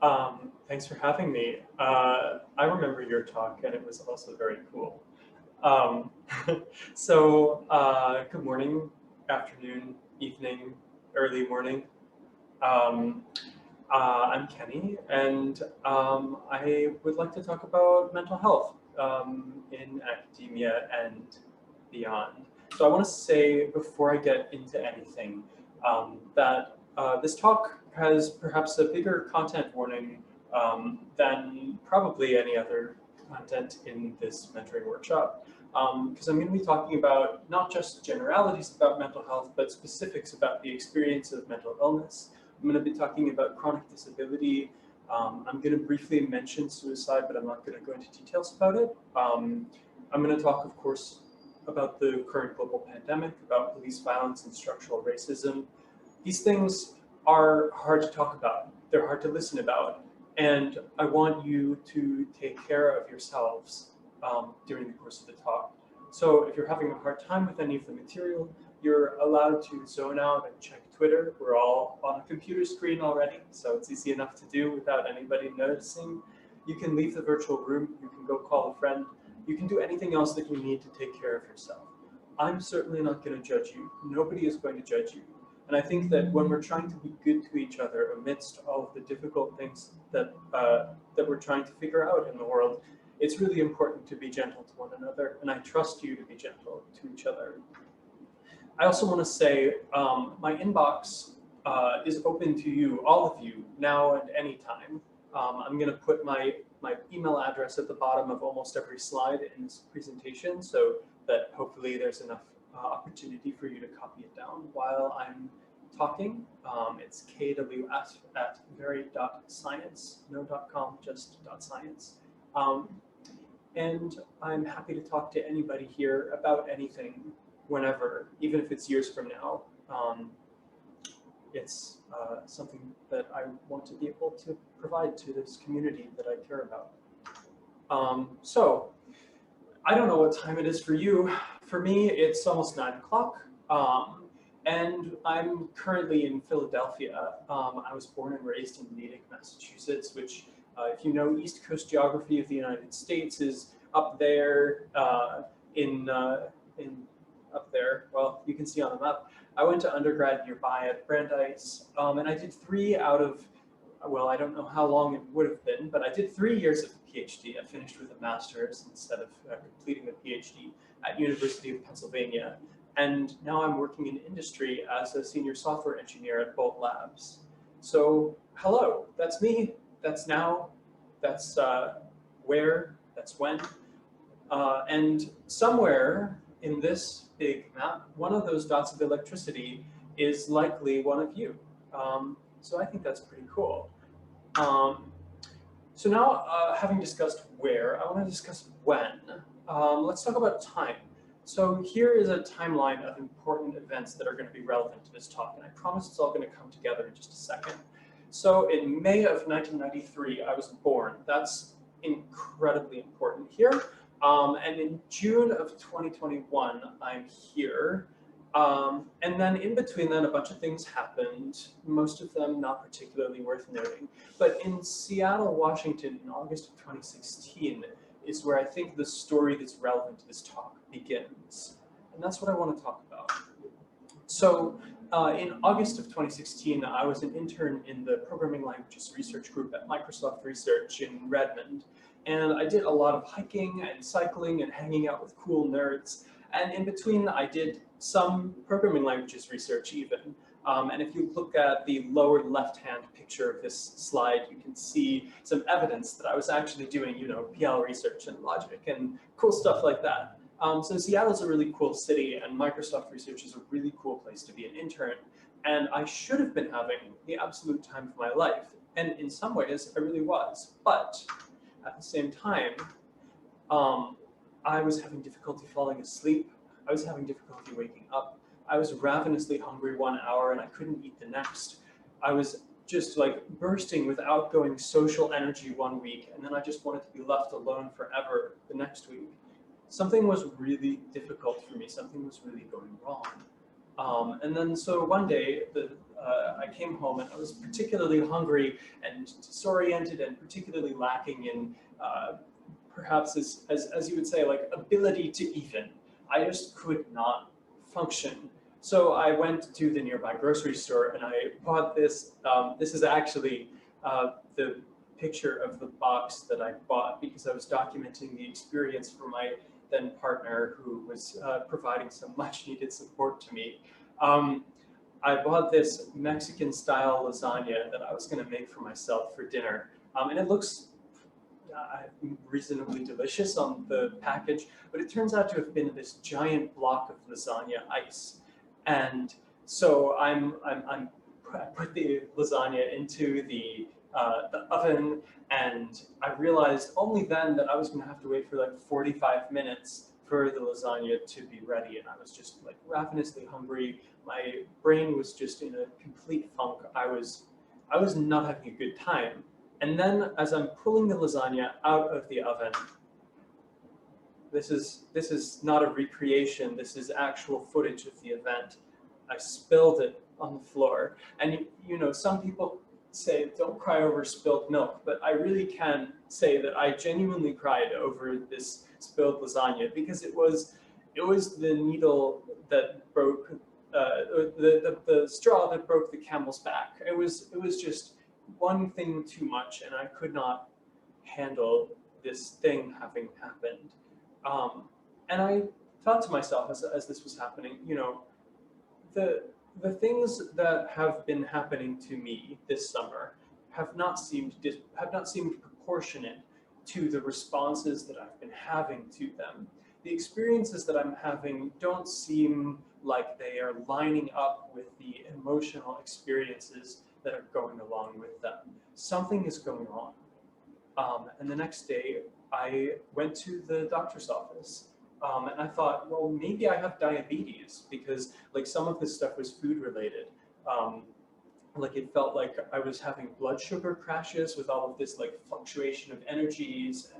Thanks for having me. I remember your talk, and it was also very cool. Um, good morning, afternoon, evening, early morning. Um, I'm Kenny, and I would like to talk about mental health in academia and beyond. So I want to say before I get into anything that this talk has perhaps a bigger content warning than probably any other content in this mentoring workshop. Because I'm going to be talking about not just generalities about mental health, but specifics about the experience of mental illness. I'm going to be talking about chronic disability. I'm going to briefly mention suicide, but I'm not going to go into details about it. I'm going to talk, of course, about the current global pandemic, about police violence and structural racism. These things are hard to talk about. They're hard to listen about. And I want you to take care of yourselves during the course of the talk. So if you're having a hard time with any of the material, you're allowed to zone out and check Twitter. We're all on a computer screen already, so it's easy enough to do without anybody noticing. You can leave the virtual room, you can go call a friend, you can do anything else that you need to take care of yourself. I'm certainly not going to judge you. Nobody is going to judge you. And I think that when we're trying to be good to each other amidst all of the difficult things that we're trying to figure out in the world, it's really important to be gentle to one another. And I trust you to be gentle to each other. I also want to say my inbox is open to you, all of you, now and anytime. I'm going to put my email address at the bottom of almost every slide in this presentation so that hopefully there's enough opportunity for you to copy it down while I'm talking. It's kws@very.science, no .com, just .science. And I'm happy to talk to anybody here about anything, whenever, even if it's years from now. It's something that I want to be able to provide to this community that I care about. So I don't know what time it is for you. For me, it's almost 9 o'clock. And I'm currently in Philadelphia. I was born and raised in Natick, Massachusetts, which, if you know East Coast geography of the United States, is up there in up there. Well, you can see on the map. I went to undergrad nearby at Brandeis, and I did 3 out of, well, I don't know how long it would have been, but I did 3 years of a PhD. I finished with a master's instead of completing a PhD at University of Pennsylvania. And now I'm working in industry as a senior software engineer at Bolt Labs. So hello, that's me, that's now, that's where, that's when. And somewhere in this big map, one of those dots of electricity is likely one of you. So I think that's pretty cool. So now, having discussed where, I want to discuss when. Let's talk about time. So here is a timeline of important events that are going to be relevant to this talk, and I promise it's all going to come together in just a second. So in May of 1993, I was born. That's incredibly important here. And in June of 2021, I'm here. And then in between then, a bunch of things happened, most of them not particularly worth noting. But in Seattle, Washington, in August of 2016, is where I think the story that's relevant to this talk begins. And that's what I want to talk about. So in August of 2016, I was an intern in the Programming Languages Research Group at Microsoft Research in Redmond. And I did a lot of hiking and cycling and hanging out with cool nerds. And in between, I did some programming languages research even. And if you look at the lower left-hand picture of this slide, you can see some evidence that I was actually doing, PL research and logic and cool stuff like that. So Seattle's a really cool city, and Microsoft Research is a really cool place to be an intern. And I should have been having the absolute time of my life. And in some ways, I really was. But at the same time, I was having difficulty falling asleep. I was having difficulty waking up. I was ravenously hungry 1 hour and I couldn't eat the next. I was just like bursting with outgoing social energy 1 week, and then I just wanted to be left alone forever the next week. Something was really difficult for me. Something was really going wrong. And then so one day, I came home and I was particularly hungry and disoriented and particularly lacking in perhaps as you would say, like ability to even. I just could not function. So I went to the nearby grocery store and I bought this. This is actually the picture of the box that I bought because I was documenting the experience for my then partner who was providing some much needed support to me. I bought this Mexican style lasagna that I was going to make for myself for dinner. And it looks reasonably delicious on the package, but it turns out to have been this giant block of lasagna ice. And so I put the lasagna into the oven, and I realized only then that I was going to have to wait for like 45 minutes for the lasagna to be ready, and I was just like ravenously hungry. My brain was just in a complete funk. I was not having a good time. And then as I'm pulling the lasagna out of the oven, this is not a recreation, this is actual footage of the event. I spilled it on the floor. And you know, some people say don't cry over spilled milk, but I really can say that I genuinely cried over this spilled lasagna because it was the needle that broke the straw that broke the camel's back. It was just one thing too much, and I could not handle this thing having happened. And I thought to myself as this was happening, you know, the things that have been happening to me this summer have not seemed proportionate to the responses that I've been having to them. The experiences that I'm having don't seem like they are lining up with the emotional experiences that are going along with them. Something is going on. And the next day, I went to the doctor's office. And I thought, well, maybe I have diabetes because like some of this stuff was food related. Like it felt like I was having blood sugar crashes with all of this like fluctuation of energies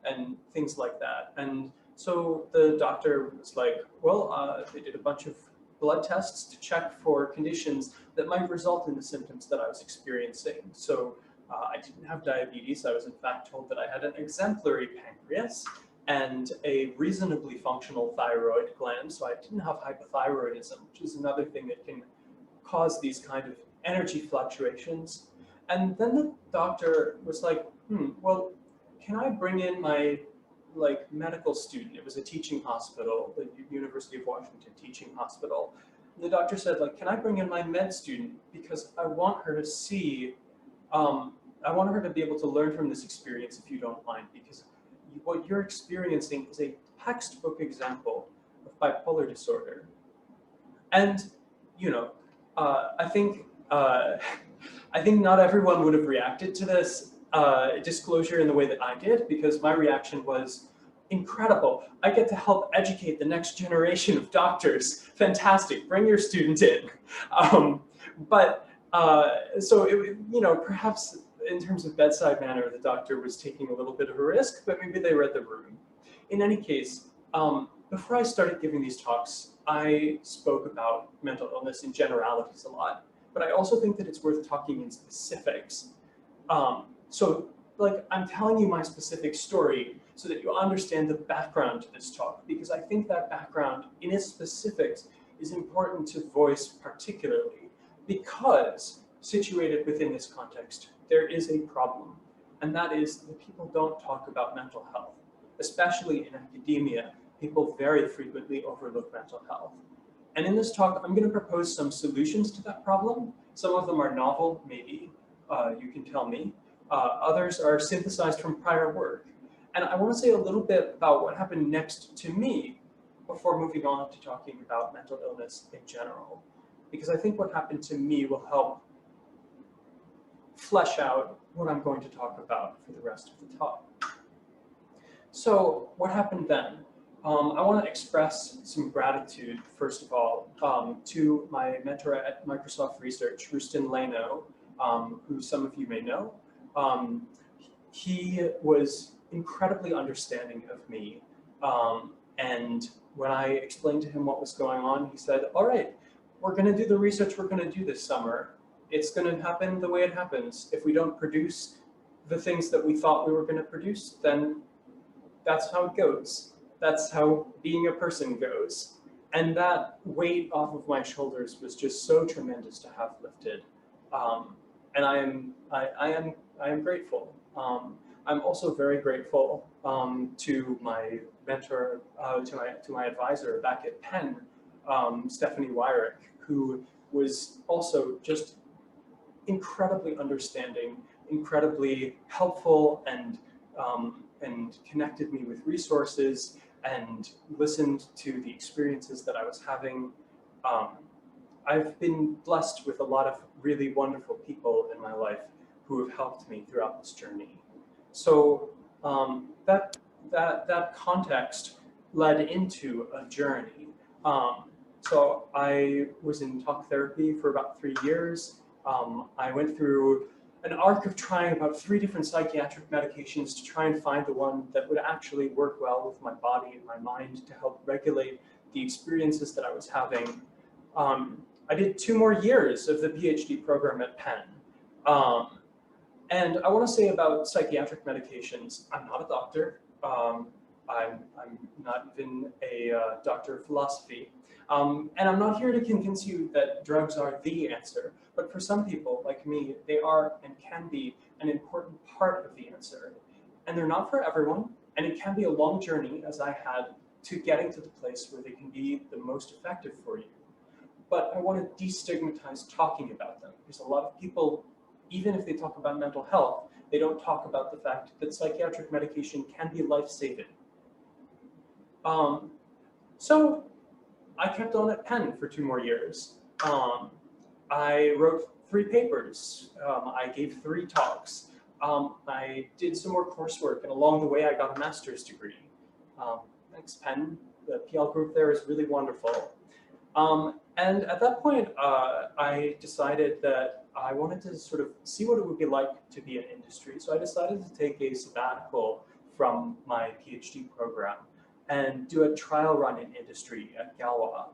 and things like that. And so the doctor was like, well, they did a bunch of blood tests to check for conditions that might result in the symptoms that I was experiencing. So I didn't have diabetes. I was in fact told that I had an exemplary pancreas and a reasonably functional thyroid gland. So I didn't have hypothyroidism, which is another thing that can cause these kind of energy fluctuations. And then the doctor was like, well, can I bring in my like medical student? It was a teaching hospital, the University of Washington teaching hospital. And the doctor said, like, can I bring in my med student? Because I want her to see, I want her to be able to learn from this experience if you don't mind, because what you're experiencing is a textbook example of bipolar disorder. And, you know, I think not everyone would have reacted to this disclosure in the way that I did, because my reaction was incredible. I get to help educate the next generation of doctors. Fantastic, bring your student in. So, you know, perhaps in terms of bedside manner, the doctor was taking a little bit of a risk, but maybe they read the room. In any case, before I started giving these talks, I spoke about mental illness in generalities a lot, but I also think that it's worth talking in specifics. So, like, I'm telling you my specific story so that you understand the background to this talk, because I think that background in its specifics is important to voice particularly, because situated within this context, there is a problem, and that is that people don't talk about mental health. Especially in academia, people very frequently overlook mental health. And in this talk, I'm going to propose some solutions to that problem. Some of them are novel, maybe, you can tell me. Others are synthesized from prior work. And I want to say a little bit about what happened next to me before moving on to talking about mental illness in general. Because I think what happened to me will help flesh out what I'm going to talk about for the rest of the talk. So what happened then? I want to express some gratitude, first of all, to my mentor at Microsoft Research, Rustin Leno, who some of you may know. He was incredibly understanding of me. And when I explained to him what was going on, he said, all right, we're going to do the research we're going to do this summer. It's going to happen the way it happens. If we don't produce the things that we thought we were going to produce, then that's how it goes. That's how being a person goes. And that weight off of my shoulders was just so tremendous to have lifted. And I am grateful. I'm also very grateful to my mentor, to my advisor back at Penn, Stephanie Wyrick, who was also just incredibly understanding, incredibly helpful, and connected me with resources and listened to the experiences that I was having. I've been blessed with a lot of really wonderful people in my life who have helped me throughout this journey. So that context led into a journey. So I was in talk therapy for about 3 years. I went through an arc of trying about 3 different psychiatric medications to try and find the one that would actually work well with my body and my mind to help regulate the experiences that I was having. I did 2 more years of the PhD program at Penn. And I want to say about psychiatric medications, I'm not a doctor. I'm not even a doctor of philosophy. And I'm not here to convince you that drugs are the answer, but for some people like me, they are and can be an important part of the answer. And they're not for everyone, and it can be a long journey, as I had, to getting to the place where they can be the most effective for you. But I want to destigmatize talking about them, because a lot of people, even if they talk about mental health, they don't talk about the fact that psychiatric medication can be life-saving. So I kept on at Penn for 2 more years. I wrote 3 papers. I gave 3 talks. I did some more coursework, and along the way, I got a master's degree. Thanks, Penn. The PL group there is really wonderful. And at that point, I decided that I wanted to sort of see what it would be like to be in industry. So I decided to take a sabbatical from my PhD program and do a trial run in industry at Galwa.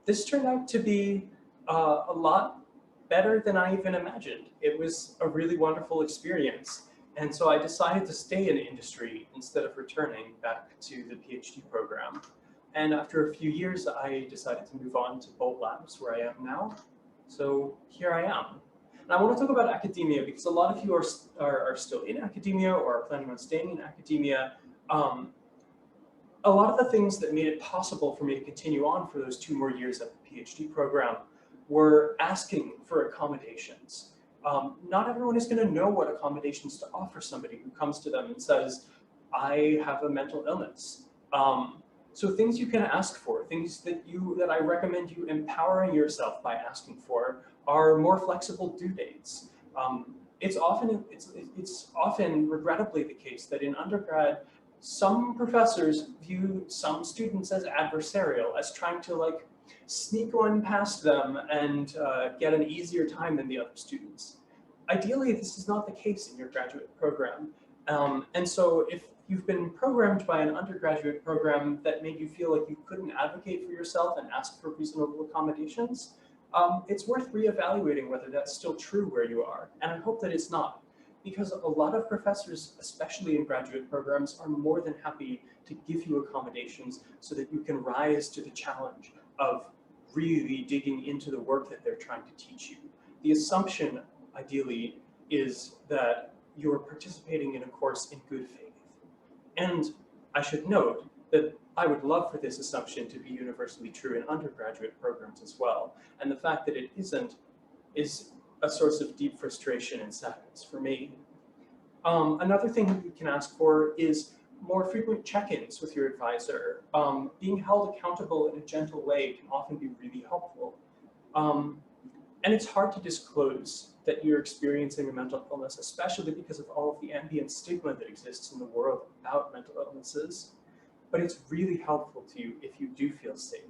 This turned out to be a lot better than I even imagined. It was a really wonderful experience. And so I decided to stay in industry instead of returning back to the PhD program. And after a few years, I decided to move on to Bolt Labs, where I am now. So here I am. And I want to talk about academia because a lot of you are still in academia or are planning on staying in academia. A lot of the things that made it possible for me to continue on for those 2 more years at the PhD program were asking for accommodations. Not everyone is going to know what accommodations to offer somebody who comes to them and says, I have a mental illness. So things you can ask for, things that I recommend you empowering yourself by asking for, are more flexible due dates. It's often regrettably the case that in undergrad, some professors view some students as adversarial, as trying to sneak one past them and get an easier time than the other students. Ideally, this is not the case in your graduate program. And so if you've been programmed by an undergraduate program that made you feel like you couldn't advocate for yourself and ask for reasonable accommodations, it's worth reevaluating whether that's still true where you are. And I hope that it's not, because a lot of professors, especially in graduate programs, are more than happy to give you accommodations so that you can rise to the challenge of really digging into the work that they're trying to teach you. The assumption, ideally, is that you're participating in a course in good faith. And I should note that I would love for this assumption to be universally true in undergraduate programs as well. And the fact that it isn't is a source of deep frustration and sadness for me. Another thing you can ask for is more frequent check-ins with your advisor. Being held accountable in a gentle way can often be really helpful. And it's hard to disclose that you're experiencing a mental illness, especially because of all of the ambient stigma that exists in the world about mental illnesses. But it's really helpful to you if you do feel safe.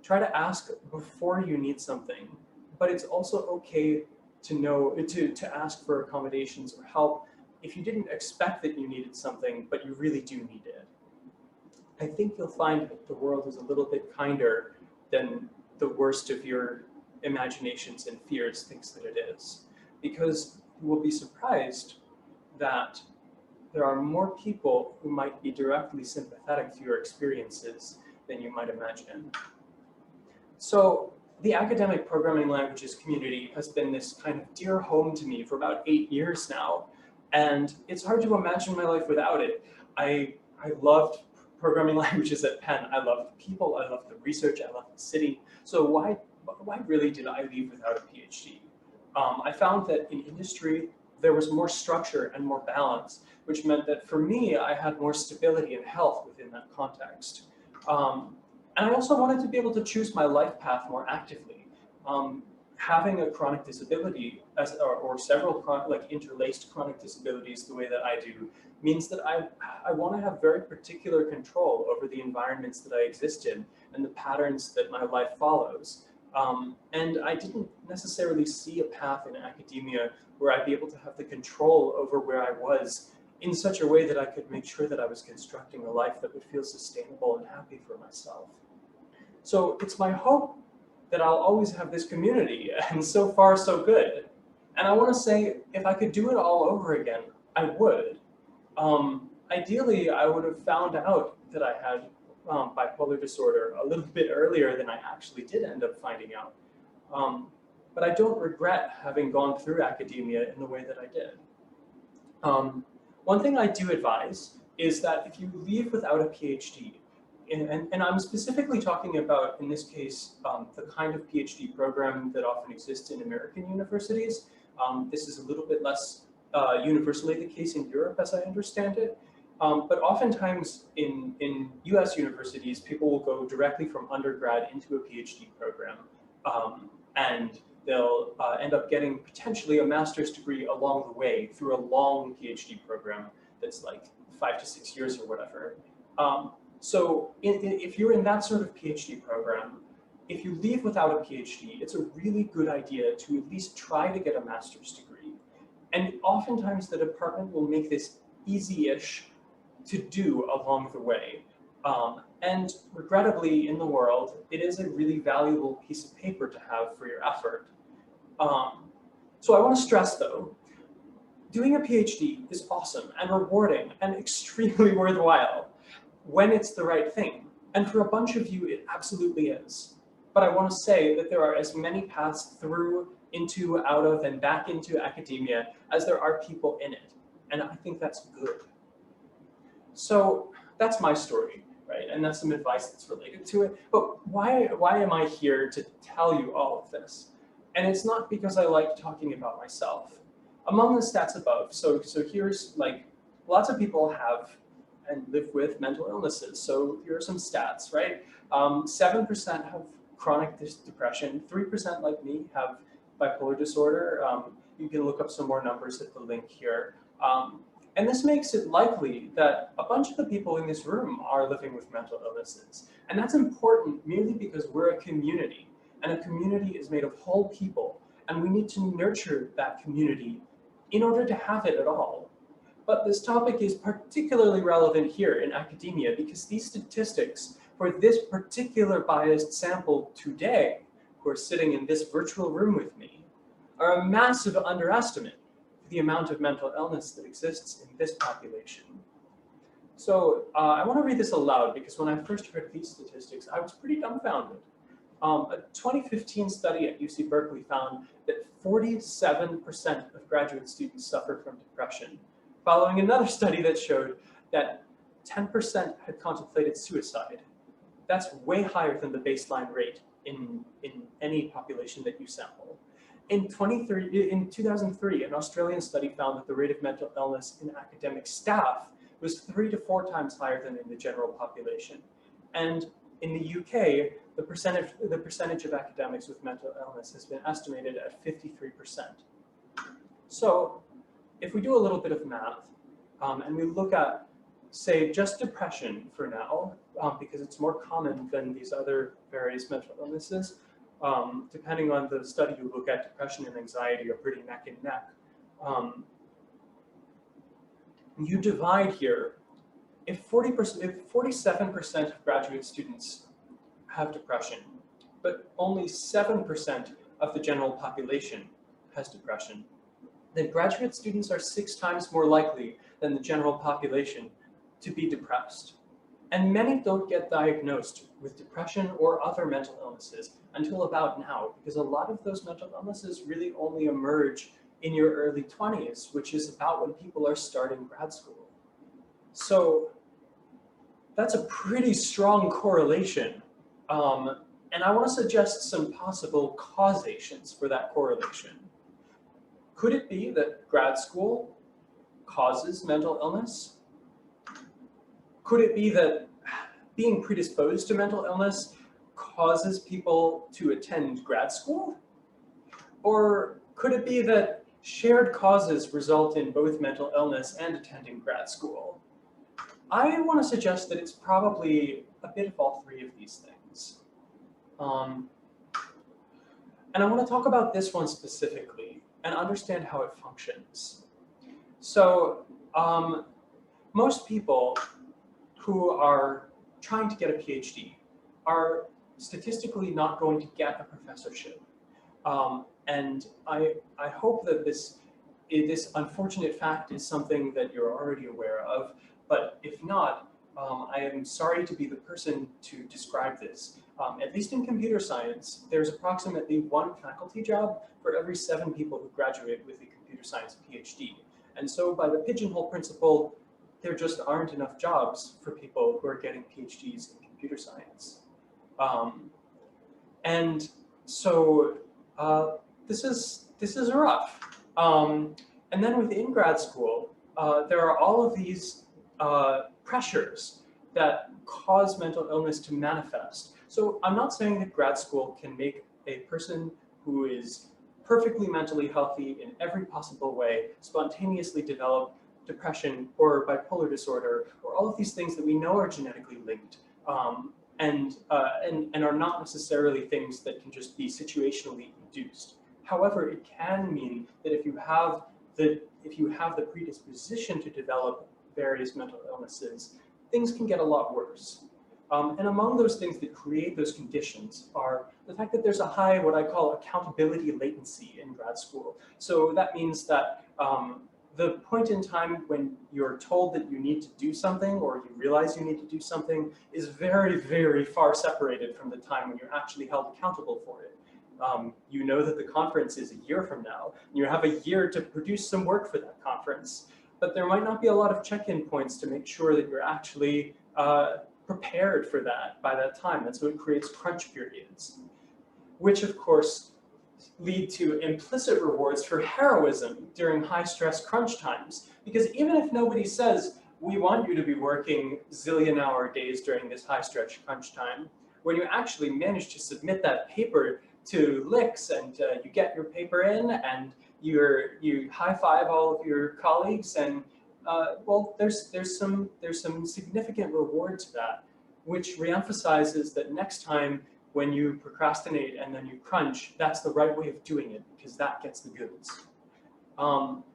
Try to ask before you need something, but it's also okay to ask for accommodations or help if you didn't expect that you needed something, but you really do need it. I think you'll find that the world is a little bit kinder than the worst of your imaginations and fears thinks that it is. Because you will be surprised that there are more people who might be directly sympathetic to your experiences than you might imagine. So the academic programming languages community has been this kind of dear home to me for about 8 years now, and it's hard to imagine my life without it. I loved programming languages at Penn. I loved the people, I loved the research, I loved the city. So why really did I leave without a PhD? I found that in industry, there was more structure and more balance, which meant that for me, I had more stability and health within that context. And I also wanted to be able to choose my life path more actively. Having a chronic disability, or several interlaced chronic disabilities the way that I do, means that I want to have very particular control over the environments that I exist in and the patterns that my life follows. And I didn't necessarily see a path in academia where I'd be able to have the control over where I was in such a way that I could make sure that I was constructing a life that would feel sustainable and happy for myself. So it's my hope that I'll always have this community, and so far so good. And I want to say, if I could do it all over again, I would. Ideally, I would have found out that I had bipolar disorder a little bit earlier than I actually did end up finding out. But I don't regret having gone through academia in the way that I did. One thing I do advise is that if you leave without a PhD, and I'm specifically talking about, in this case, the kind of PhD program that often exists in American universities. This is a little bit less universally the case in Europe, as I understand it. But oftentimes in US universities, people will go directly from undergrad into a PhD program. And they'll end up getting potentially a master's degree along the way through a long PhD program that's like 5 to 6 years or whatever. So if you're in that sort of PhD program, if you leave without a PhD, it's a really good idea to at least try to get a master's degree. And oftentimes the department will make this easy-ish to do along the way. And regrettably in the world, it is a really valuable piece of paper to have for your effort. So I want to stress though, doing a PhD is awesome and rewarding and extremely worthwhile when it's the right thing. And for a bunch of you, it absolutely is. But I want to say that there are as many paths through, into, out of, and back into academia as there are people in it. And I think that's good. So that's my story, right? And that's some advice that's related to it. But why am I here to tell you all of this? And it's not because I like talking about myself. Among the stats above, so here's like, lots of people have and live with mental illnesses. So here are some stats, right? 7% have chronic depression, 3% like me have bipolar disorder. You can look up some more numbers at the link here. And this makes it likely that a bunch of the people in this room are living with mental illnesses. And that's important merely because we're a community, and a community is made of whole people, and we need to nurture that community in order to have it at all. But this topic is particularly relevant here in academia because these statistics for this particular biased sample today, who are sitting in this virtual room with me, are a massive underestimate for the amount of mental illness that exists in this population. So I want to read this aloud because when I first heard these statistics, I was pretty dumbfounded. A 2015 study at UC Berkeley found that 47% of graduate students suffer from depression, following another study that showed that 10% had contemplated suicide. That's way higher than the baseline rate in any population that you sample. In 2003, an Australian study found that the rate of mental illness in academic staff was 3 to 4 times higher than in the general population. And in the UK, the percentage of academics with mental illness has been estimated at 53%. So if we do a little bit of math, and we look at, say, just depression for now, because it's more common than these other various mental illnesses, depending on the study you look at, depression and anxiety are pretty neck and neck. You divide here, if 47% of graduate students have depression, but only 7% of the general population has depression. Then graduate students are 6 times more likely than the general population to be depressed. And many don't get diagnosed with depression or other mental illnesses until about now, because a lot of those mental illnesses really only emerge in your early 20s, which is about when people are starting grad school. So that's a pretty strong correlation. And I want to suggest some possible causations for that correlation. Could it be that grad school causes mental illness? Could it be that being predisposed to mental illness causes people to attend grad school? Or could it be that shared causes result in both mental illness and attending grad school? I want to suggest that it's probably a bit of all three of these things. And I want to talk about this one specifically and understand how it functions. So most people who are trying to get a PhD are statistically not going to get a professorship. And I hope that this unfortunate fact is something that you're already aware of, but if not, I am sorry to be the person to describe this. At least in computer science, there's approximately 1 faculty job for every 7 people who graduate with a computer science PhD. And so by the pigeonhole principle, there just aren't enough jobs for people who are getting PhDs in computer science. And so this is rough. And then within grad school, there are all of these pressures that cause mental illness to manifest. So I'm not saying that grad school can make a person who is perfectly mentally healthy in every possible way spontaneously develop depression or bipolar disorder or all of these things that we know are genetically linked and are not necessarily things that can just be situationally induced. However, it can mean that if you have the predisposition to develop various mental illnesses, things can get a lot worse. And among those things that create those conditions are the fact that there's a high, what I call accountability latency in grad school. So that means that the point in time when you're told that you need to do something or you realize you need to do something is very, very far separated from the time when you're actually held accountable for it. You know that the conference is a year from now, and you have a year to produce some work for that conference, but there might not be a lot of check-in points to make sure that you're actually prepared for that by that time, and so it creates crunch periods, which of course lead to implicit rewards for heroism during high-stress crunch times, because even if nobody says, we want you to be working zillion-hour days during this high-stretch crunch time, when you actually manage to submit that paper to Licks and you get your paper in and you high-five all of your colleagues and well, there's some significant reward to that, which reemphasizes that next time when you procrastinate and then you crunch, that's the right way of doing it because that gets the goods.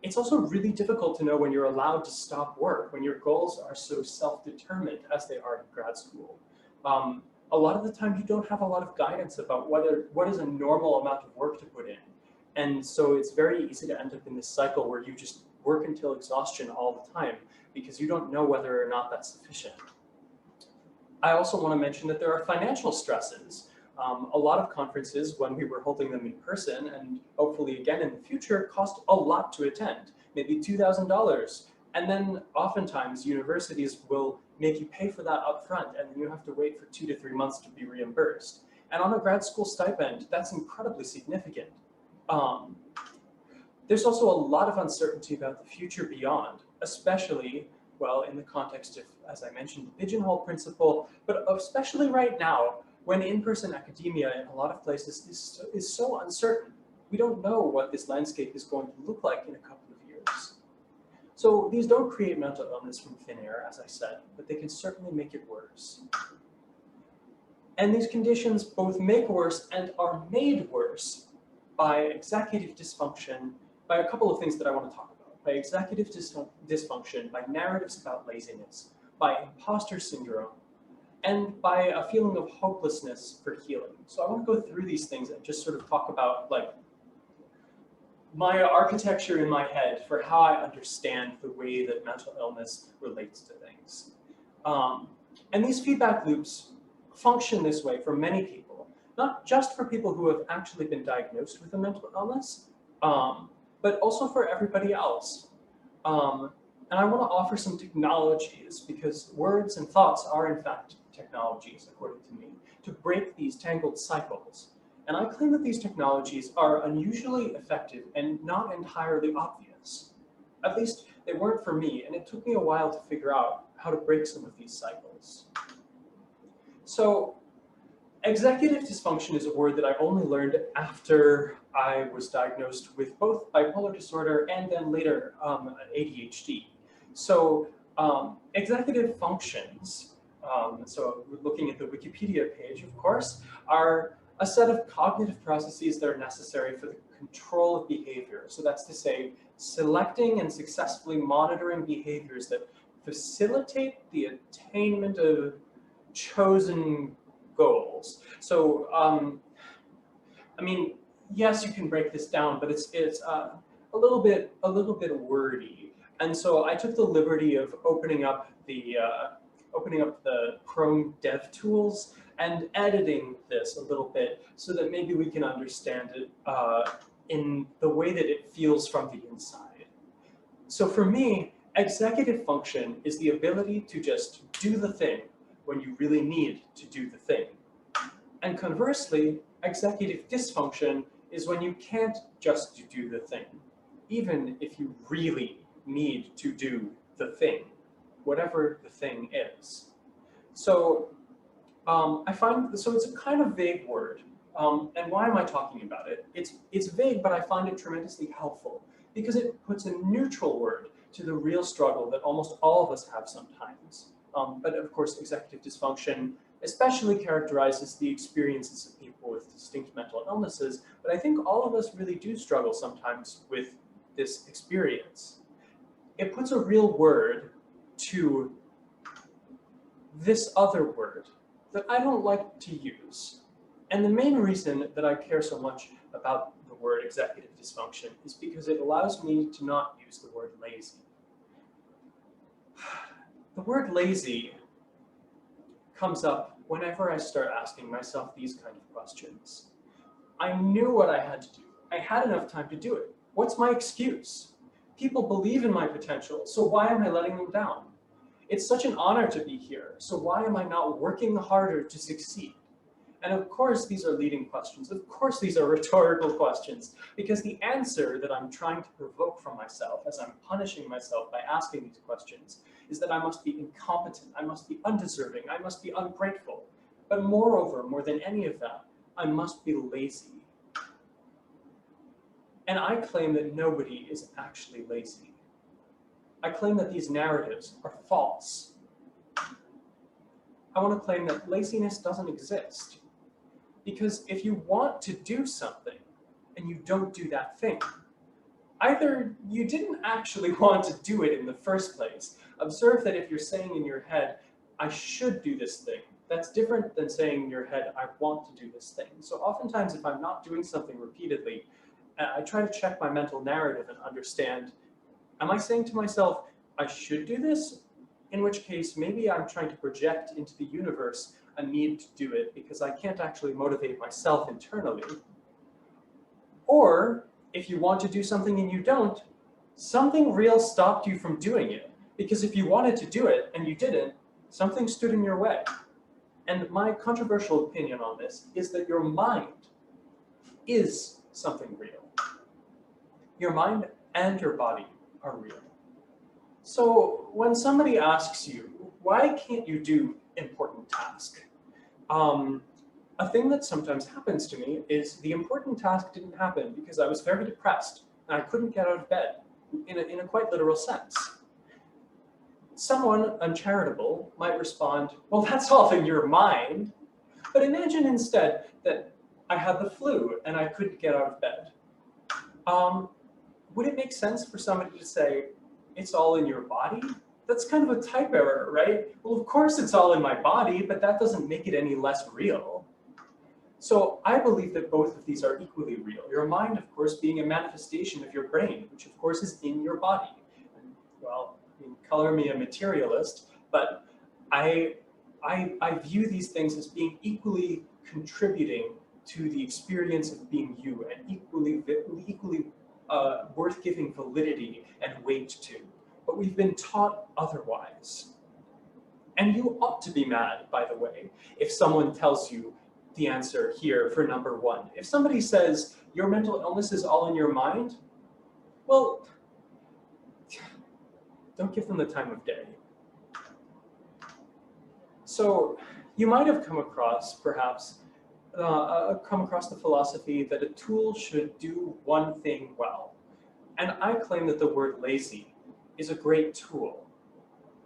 It's also really difficult to know when you're allowed to stop work, when your goals are so self-determined as they are in grad school. A lot of the time you don't have a lot of guidance about what is a normal amount of work to put in. And so it's very easy to end up in this cycle where you just work until exhaustion all the time because you don't know whether or not that's sufficient. I also want to mention that there are financial stresses. A lot of conferences, when we were holding them in person, and hopefully again in the future, cost a lot to attend, maybe $2,000. And then oftentimes universities will make you pay for that up front, and then you have to wait for 2 to 3 months to be reimbursed. And on a grad school stipend, that's incredibly significant. There's also a lot of uncertainty about the future beyond, especially, well, in the context of, as I mentioned, the pigeonhole principle, but especially right now, when in-person academia in a lot of places is so uncertain. We don't know what this landscape is going to look like in a couple of years. So these don't create mental illness from thin air, as I said, but they can certainly make it worse. And these conditions both make worse and are made worse by executive dysfunction, by a couple of things that I want to talk about. By executive dysfunction, by narratives about laziness, by imposter syndrome, and by a feeling of hopelessness for healing. So I want to go through these things and just sort of talk about like my architecture in my head for how I understand the way that mental illness relates to things. And these feedback loops function this way for many people, not just for people who have actually been diagnosed with a mental illness, but also for everybody else. And I want to offer some technologies, because words and thoughts are in fact technologies, according to me, to break these tangled cycles. And I claim that these technologies are unusually effective and not entirely obvious. At least they weren't for me, and it took me a while to figure out how to break some of these cycles. So executive dysfunction is a word that I only learned after I was diagnosed with both bipolar disorder and then later ADHD. So executive functions, so looking at the Wikipedia page, of course, are a set of cognitive processes that are necessary for the control of behavior. So that's to say, selecting and successfully monitoring behaviors that facilitate the attainment of chosen goals. So, I mean, yes, you can break this down, but it's a little bit wordy. And so I took the liberty of opening up the Chrome Dev Tools and editing this a little bit so that maybe we can understand it in the way that it feels from the inside. So for me, executive function is the ability to just do the thing when you really need to do the thing. And conversely, executive dysfunction is when you can't just do the thing, even if you really need to do the thing, whatever the thing is. So I find, so it's a kind of vague word. And why am I talking about it? It's vague, but I find it tremendously helpful because it puts a neutral word to the real struggle that almost all of us have sometimes. But of course, executive dysfunction especially characterizes the experiences of people with distinct mental illnesses, but I think all of us really do struggle sometimes with this experience. It puts a real word to this other word that I don't like to use. And the main reason that I care so much about the word executive dysfunction is because it allows me to not use the word lazy. The word lazy comes up whenever I start asking myself these kind of questions. I knew what I had to do. I had enough time to do it. What's my excuse? People believe in my potential, so why am I letting them down? It's such an honor to be here, so why am I not working harder to succeed? And of course, these are leading questions. Of course, these are rhetorical questions, because the answer that I'm trying to provoke from myself as I'm punishing myself by asking these questions is that I must be incompetent, I must be undeserving, I must be ungrateful. But moreover, more than any of that, I must be lazy. And I claim that nobody is actually lazy. I claim that these narratives are false. I want to claim that laziness doesn't exist. Because if you want to do something and you don't do that thing, either you didn't actually want to do it in the first place. Observe that if you're saying in your head, I should do this thing, that's different than saying in your head, I want to do this thing. So oftentimes if I'm not doing something repeatedly, I try to check my mental narrative and understand, am I saying to myself, I should do this? In which case, maybe I'm trying to project into the universe a need to do it because I can't actually motivate myself internally. Or, if you want to do something and you don't, something real stopped you from doing it. Because if you wanted to do it and you didn't, something stood in your way. And my controversial opinion on this is that your mind is something real. Your mind and your body are real. So when somebody asks you, why can't you do important task? A thing that sometimes happens to me is the important task didn't happen because I was very depressed and I couldn't get out of bed in a quite literal sense. Someone uncharitable might respond, well, that's all in your mind. But imagine instead that I had the flu and I couldn't get out of bed. Would it make sense for somebody to say, it's all in your body? That's kind of a type error, right? Well, of course it's all in my body, but that doesn't make it any less real. So I believe that both of these are equally real. Your mind, of course, being a manifestation of your brain, which of course is in your body. And, well, I mean, color me a materialist, but I, I view these things as being equally contributing to the experience of being you and equally worth giving validity and weight to. But we've been taught otherwise. And you ought to be mad, by the way, if someone tells you the answer here for number one. If somebody says your mental illness is all in your mind, well, don't give them the time of day. So you might have come across, perhaps, the philosophy that a tool should do one thing well. And I claim that the word lazy is a great tool,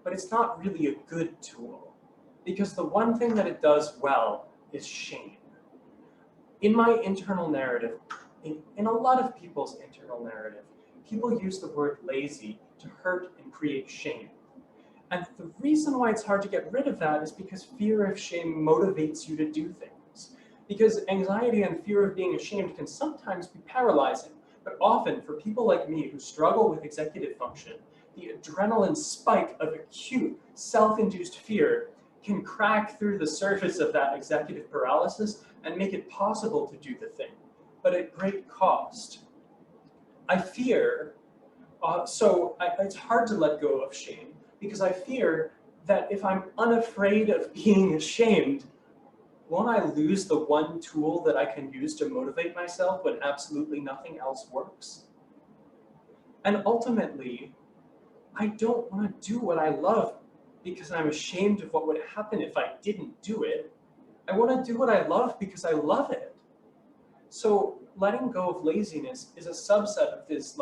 but it's not really a good tool, because the one thing that it does well is shame. In my internal narrative, in a lot of people's internal narrative, people use the word lazy to hurt and create shame. And the reason why it's hard to get rid of that is because fear of shame motivates you to do things. Because anxiety and fear of being ashamed can sometimes be paralyzing, but often for people like me who struggle with executive function, the adrenaline spike of acute self-induced fear can crack through the surface of that executive paralysis and make it possible to do the thing, but at great cost. I fear, it's hard to let go of shame, because I fear that if I'm unafraid of being ashamed, won't I lose the one tool that I can use to motivate myself when absolutely nothing else works? And ultimately, I don't want to do what I love because I'm ashamed of what would happen if I didn't do it. I want to do what I love because I love it. So letting go of laziness is a subset of this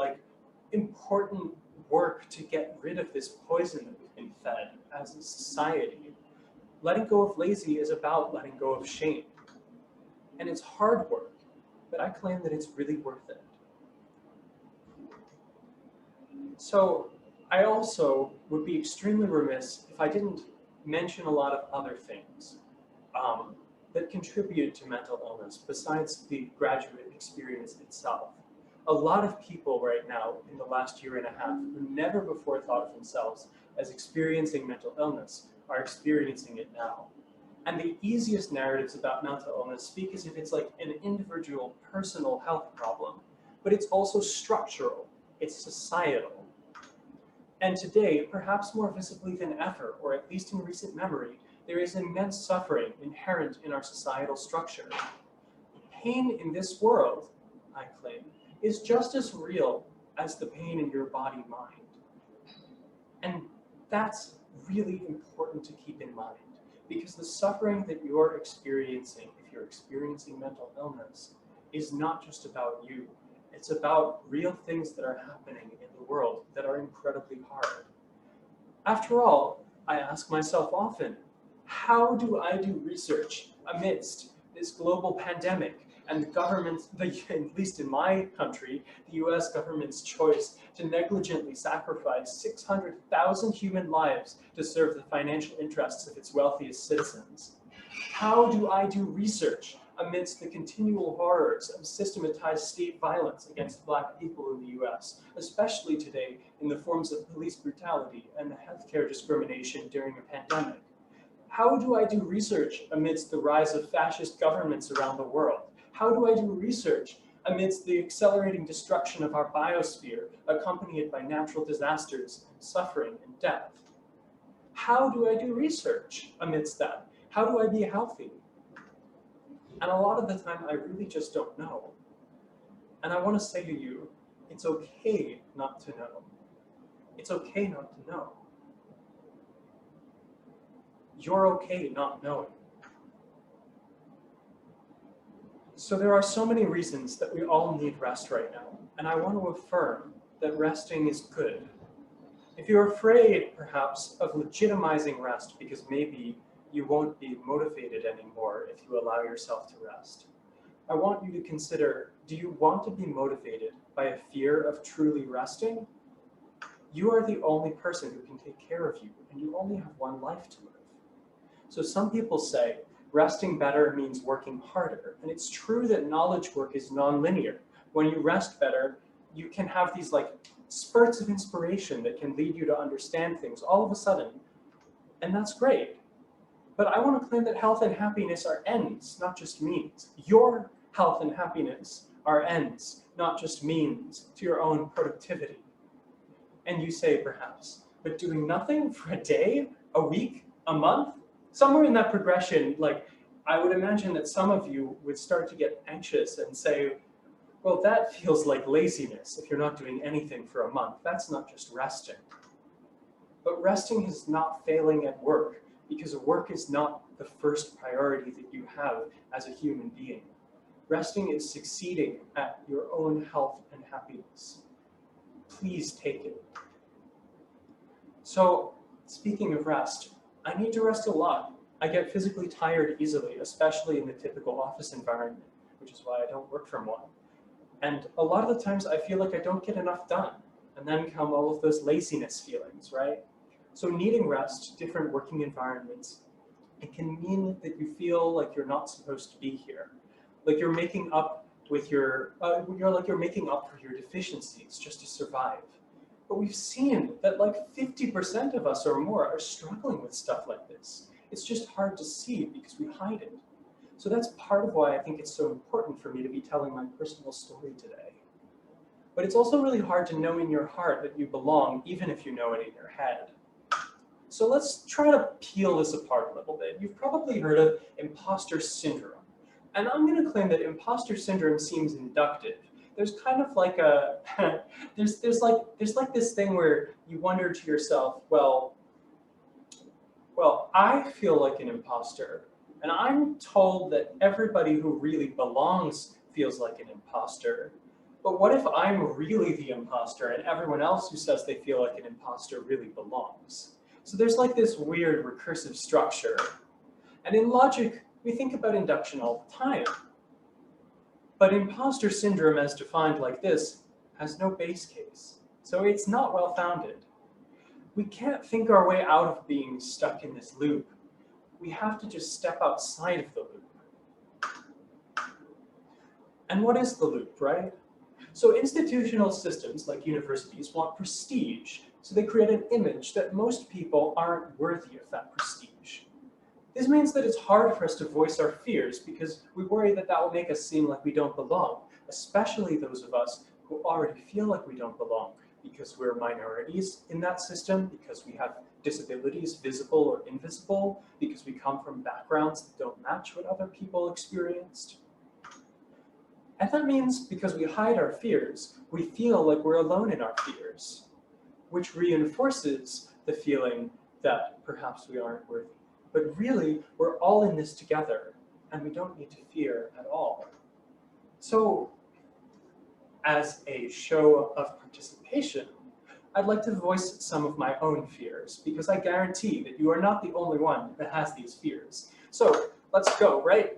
important work to get rid of this poison that we've been fed as a society. Letting go of lazy is about letting go of shame. And it's hard work, but I claim that it's really worth it. So I also would be extremely remiss if I didn't mention a lot of other things that contribute to mental illness besides the graduate experience itself. A lot of people right now in the last year and a half who never before thought of themselves as experiencing mental illness are experiencing it now. And the easiest narratives about mental illness speak as if it's like an individual personal health problem, but it's also structural, it's societal. And today, perhaps more visibly than ever, or at least in recent memory, there is immense suffering inherent in our societal structure. Pain in this world, I claim, is just as real as the pain in your body-mind. And that's really important to keep in mind, because the suffering that you're experiencing, if you're experiencing mental illness, is not just about you. It's about real things that are happening in the world that are incredibly hard. After all, I ask myself often, how do I do research amidst this global pandemic and the government's, at least in my country, the US government's choice to negligently sacrifice 600,000 human lives to serve the financial interests of its wealthiest citizens? How do I do research amidst the continual horrors of systematized state violence against Black people in the US, especially today in the forms of police brutality and healthcare discrimination during a pandemic? How do I do research amidst the rise of fascist governments around the world? How do I do research amidst the accelerating destruction of our biosphere, accompanied by natural disasters, suffering, and death? How do I do research amidst that? How do I be healthy? And a lot of the time, I really just don't know. And I want to say to you, it's okay not to know. It's okay not to know. You're okay not knowing. So there are so many reasons that we all need rest right now, and I want to affirm that resting is good. If you're afraid, perhaps, of legitimizing rest because maybe you won't be motivated anymore if you allow yourself to rest, I want you to consider, do you want to be motivated by a fear of truly resting? You are the only person who can take care of you, and you only have one life to live. So some people say resting better means working harder, and it's true that knowledge work is nonlinear. When you rest better, you can have these like spurts of inspiration that can lead you to understand things all of a sudden, and that's great. But I want to claim that health and happiness are ends, not just means. Your health and happiness are ends, not just means to your own productivity. And you say perhaps, but doing nothing for a day, a week, a month, somewhere in that progression, like I would imagine that some of you would start to get anxious and say, well, that feels like laziness if you're not doing anything for a month. That's not just resting. But resting is not failing at work, because work is not the first priority that you have as a human being. Resting is succeeding at your own health and happiness. Please take it. So, speaking of rest, I need to rest a lot. I get physically tired easily, especially in the typical office environment, which is why I don't work from one. And a lot of the times I feel like I don't get enough done. And then come all of those laziness feelings, right? So needing rest, different working environments, it can mean that you feel like you're not supposed to be here. Like you're making up with you're making up for your deficiencies just to survive. But we've seen that like 50% of us or more are struggling with stuff like this. It's just hard to see because we hide it. So that's part of why I think it's so important for me to be telling my personal story today. But it's also really hard to know in your heart that you belong, even if you know it in your head. So let's try to peel this apart a little bit. You've probably heard of imposter syndrome. And I'm going to claim that imposter syndrome seems inductive. There's kind of like a, there's like this thing where you wonder to yourself, well, I feel like an imposter. And I'm told that everybody who really belongs feels like an imposter. But what if I'm really the imposter and everyone else who says they feel like an imposter really belongs? So there's like this weird recursive structure. And in logic, we think about induction all the time. But imposter syndrome, as defined like this, has no base case. So it's not well-founded. We can't think our way out of being stuck in this loop. We have to just step outside of the loop. And what is the loop, right? So institutional systems like universities want prestige, so they create an image that most people aren't worthy of that prestige. This means that it's hard for us to voice our fears because we worry that that will make us seem like we don't belong, especially those of us who already feel like we don't belong because we're minorities in that system, because we have disabilities, visible or invisible, because we come from backgrounds that don't match what other people experienced. And that means because we hide our fears, we feel like we're alone in our fears, which reinforces the feeling that perhaps we aren't worthy. But really, we're all in this together, and we don't need to fear at all. So, as a show of participation, I'd like to voice some of my own fears, because I guarantee that you are not the only one that has these fears. So, let's go, right?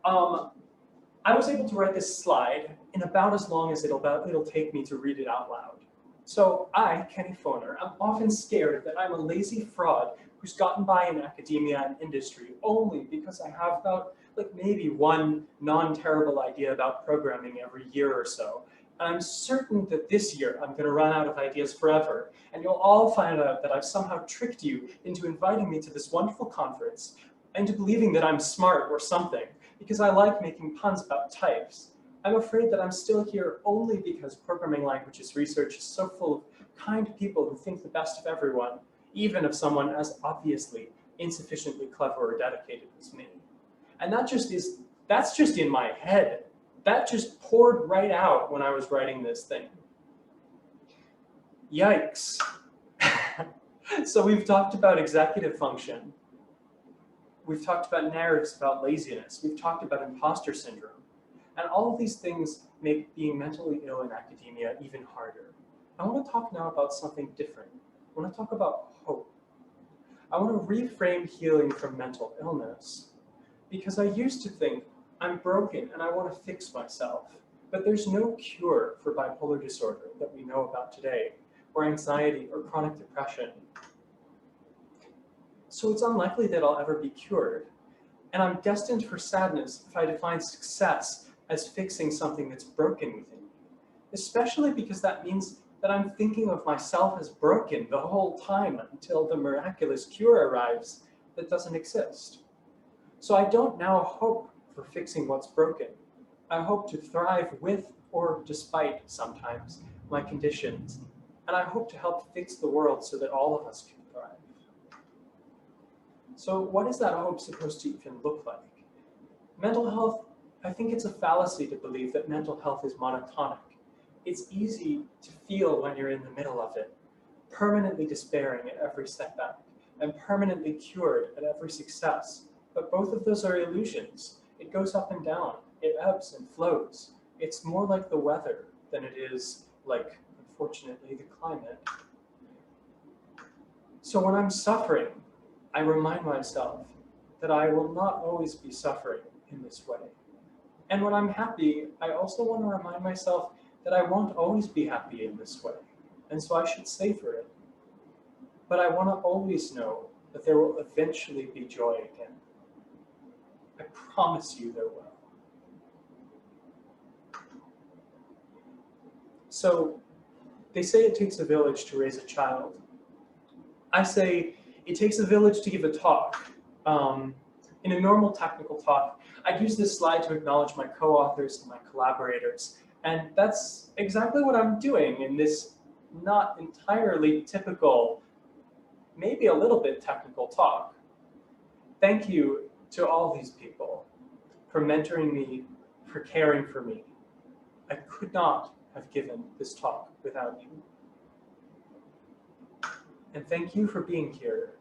I was able to write this slide in about as long as it'll take me to read it out loud. So I, Kenny Foner, am often scared that I'm a lazy fraud who's gotten by in academia and industry only because I have about maybe one non-terrible idea about programming every year or so. And I'm certain that this year I'm going to run out of ideas forever, and you'll all find out that I've somehow tricked you into inviting me to this wonderful conference, into believing that I'm smart or something, because I like making puns about types. I'm afraid that I'm still here only because programming languages research is so full of kind people who think the best of everyone, even of someone as obviously insufficiently clever or dedicated as me. And that's just in my head. That just poured right out when I was writing this thing. Yikes. So we've talked about executive function. We've talked about narratives about laziness. We've talked about imposter syndrome. And all of these things make being mentally ill in academia even harder. I want to talk now about something different. I want to talk about hope. I want to reframe healing from mental illness. Because I used to think, I'm broken and I want to fix myself. But there's no cure for bipolar disorder that we know about today. or anxiety or chronic depression. So it's unlikely that I'll ever be cured. And I'm destined for sadness if I define success as fixing something that's broken within me, especially because that means that I'm thinking of myself as broken the whole time until the miraculous cure arrives that doesn't exist. So I don't now hope for fixing what's broken. I hope to thrive with or despite sometimes my conditions, and I hope to help fix the world so that all of us can thrive. So what is that hope supposed to even look like? Mental health, I think it's a fallacy to believe that mental health is monotonic. It's easy to feel when you're in the middle of it, permanently despairing at every setback, and permanently cured at every success. But both of those are illusions. It goes up and down, it ebbs and flows. It's more like the weather than it is like, unfortunately, the climate. So when I'm suffering, I remind myself that I will not always be suffering in this way. And when I'm happy, I also want to remind myself that I won't always be happy in this way, and so I should savor it. But I want to always know that there will eventually be joy again. I promise you there will. So, they say it takes a village to raise a child. I say it takes a village to give a talk. In a normal technical talk, I'd use this slide to acknowledge my co-authors and my collaborators. And that's exactly what I'm doing in this not entirely typical, maybe a little bit technical talk. Thank you to all these people for mentoring me, for caring for me. I could not have given this talk without you. And thank you for being here